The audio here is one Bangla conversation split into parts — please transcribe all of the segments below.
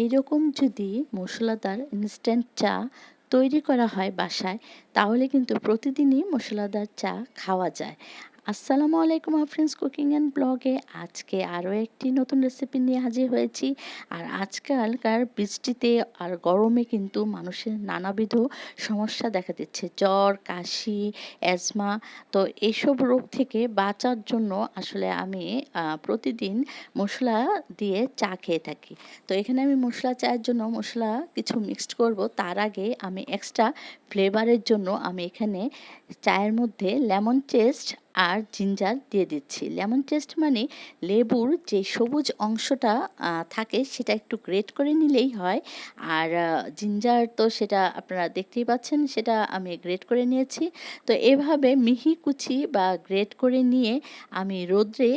এইরকম যদি মশলাদার ইনস্ট্যান্ট চা তৈরি করা হয় বাসায়, তাহলে কিন্তু প্রতিদিনই মশলাদার চা খাওয়া যায়। আসসালামু আলাইকুম ফ্রেন্ডস, কুকিং অ্যান্ড ব্লগে আজকে আরও একটি নতুন রেসিপি নিয়ে হাজির হয়েছি। আর আজকালকার বৃষ্টিতে আর গরমে কিন্তু মানুষের নানাবিধ সমস্যা দেখা দিচ্ছে, জ্বর, কাশি, অ্যাজমা। তো এইসব রোগ থেকে বাঁচার জন্য আসলে আমি প্রতিদিন মশলা দিয়ে চা খেয়ে থাকি। তো এখানে আমি মশলা চায়ের জন্য মশলা কিছু মিক্সড করব। তার আগে আমি এক্সট্রা ফ্লেভারের জন্য আমি এখানে চায়ের মধ্যে লেমন চেস্ট আর জিঞ্জার দিয়ে দিচ্ছি। লেমন চেস্ট মানে লেবুর যে সবুজ অংশটা থাকে সেটা একটু গ্রেট করে নিলেই হয়। আর জিঞ্জার তো সেটা আপনারা দেখতেই পাচ্ছেন, সেটা আমি গ্রেট করে নিয়েছি। তো এভাবে মিহি কুচি বা গ্রেট করে নিয়ে আমি রোদ্রে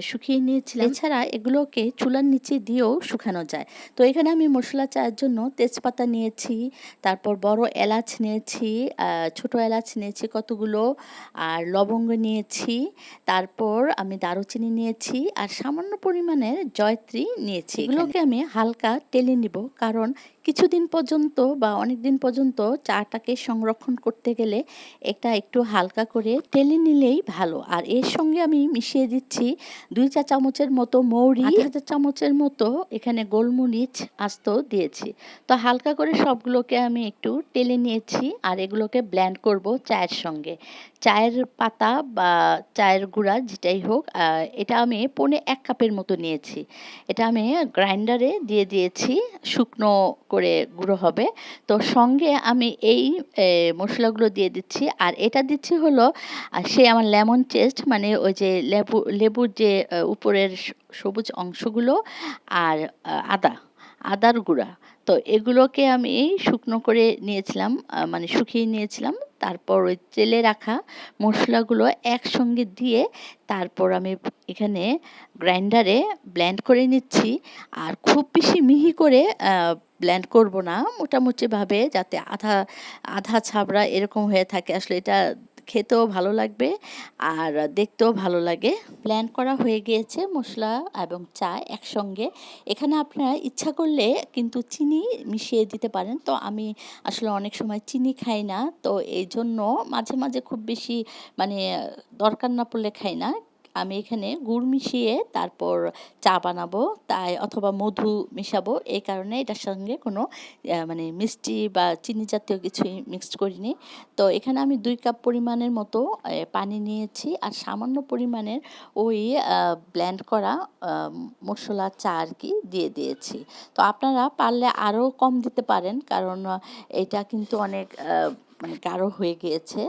শুকিয়ে নিয়েছিলাম। এছাড়া এগুলোকে চুলার নিচে দিয়েও শুকানো যায়। তো এখানে আমি মশলা চায়ের জন্য তেজপাতা নিয়েছি, তারপর বড় এলাচ নিয়েছি, ছোট এলাচ নিয়েছি কতগুলো, আর লবঙ্গ নিয়েছি, তারপর আমি দারুচিনি নিয়েছি আর সামান্য পরিমাণের জয়ত্রী নিয়েছি। এগুলোকে আমি হালকা টেলে নিব, কারণ কিছুদিন পর্যন্ত বা অনেক দিন পর্যন্ত চাটাকে সংরক্ষণ করতে গেলে এটা একটু হালকা করে টেলে নিলেই ভালো। আর এর সঙ্গে আমি মিশিয়ে দিচ্ছি 2 চা চামচের মতো মৌরি, আধা চা চামচের মতো এখানে গোলমরিচ আস্ত দিয়েছি। তো হালকা করে সবগুলোকে আমি একটু টেলে নিয়েছি আর এগুলোকে ব্লেন্ড করব চায়ের সঙ্গে। চায়ের পাতা বা চায়ের গুঁড়া যেটাই হোক, এটা আমি 1.25 কাপের মতো নিয়েছি। এটা আমি গ্রাইন্ডারে দিয়ে দিয়েছি, শুকনো করে গুঁড়ো হবে। তো সঙ্গে আমি এই মশলাগুলো দিয়ে দিচ্ছি। আর এটা দিচ্ছি হলো সে আমার লেমন চেস্ট, মানে ওই যে লেবুর যে উপরের সবুজ অংশগুলো, আর আদার গুঁড়া। তো এগুলোকে আমি শুকনো করে নিয়েছিলাম, মানে শুকিয়ে নিয়েছিলাম। তারপর ওই তেলে রাখা মশলাগুলো একসঙ্গে দিয়ে তারপর আমি এখানে গ্রাইন্ডারে ব্লেন্ড করে নিচ্ছি। আর খুব বেশি মিহি করে ব্লেন্ড করব না, মোটামুটিভাবে যাতে আধা আধা ছাবড়া এরকম হয়ে থাকে। আসলে এটা খেতেও ভালো লাগবে আর দেখতেও ভালো লাগে। ব্লেন্ড করা হয়ে গিয়েছে মশলা এবং চা একসঙ্গে। এখানে আপনারা ইচ্ছা করলে কিন্তু চিনি মিশিয়ে দিতে পারেন। তো আমি আসলে অনেক সময় চিনি খাই না, তো এই জন্য মাঝে মাঝে খুব বেশি মানে দরকার না পড়লে খাই না। আমি এখানে গুড় মিশিয়ে তারপর চা বানাবো, তাই অথবা মধু মিশাবো, এই কারণে এটার সঙ্গে কোনো মানে মিষ্টি বা চিনি জাতীয় কিছুই মিক্সড করিনি। তো এখানে আমি 2 কাপ পরিমাণের মতো পানি নিয়েছি আর সামান্য পরিমাণের ওই ব্লেন্ড করা মশলা চা আর কি দিয়ে দিয়েছি। তো আপনারা পারলে আরও কম দিতে পারেন, কারণ এটা কিন্তু অনেক মানে গাঢ় হয়ে গিয়েছে।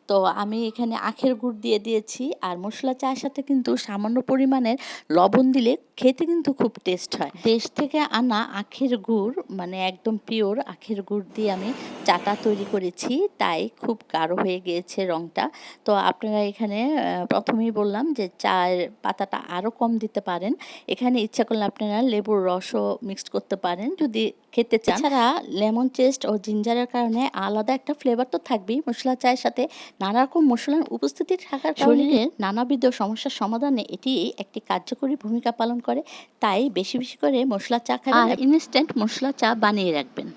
তো আমি এখানে আখের গুড় দিয়ে দিয়েছি। আর মশলা চায়ের সাথে কিন্তু সামান্য পরিমাণের লবণ দিলে খেতে কিন্তু খুব টেস্ট হয়। দেশ থেকে আনা আখের গুড়, মানে একদম পিওর আখের গুড় দিয়ে আমি চাটা তৈরি করেছি, তাই খুব গাঢ় হয়ে গিয়েছে রঙটা। তো আপনারা এখানে প্রথমেই বললাম যে চায়ের পাতাটা আরও কম দিতে পারেন। এখানে ইচ্ছা করলে আপনারা লেবুর রসও মিক্সড করতে পারেন যদি খেতে চান। এছাড়া লেমন চেস্ট ও জিঞ্জারের কারণে আলাদা একটা ফ্লেভার তো থাকবেই। মশলা চায়ের সাথে নানা রকম মশলার উপস্থিতি থাকার শরীরের নানাবিধ সমস্যার সমাধানে এটি একটি কার্যকরী ভূমিকা পালন করে। তাই বেশি বেশি করে মশলা চা খাবেন আর ইনস্ট্যান্ট মশলা চা বানিয়ে রাখবেন।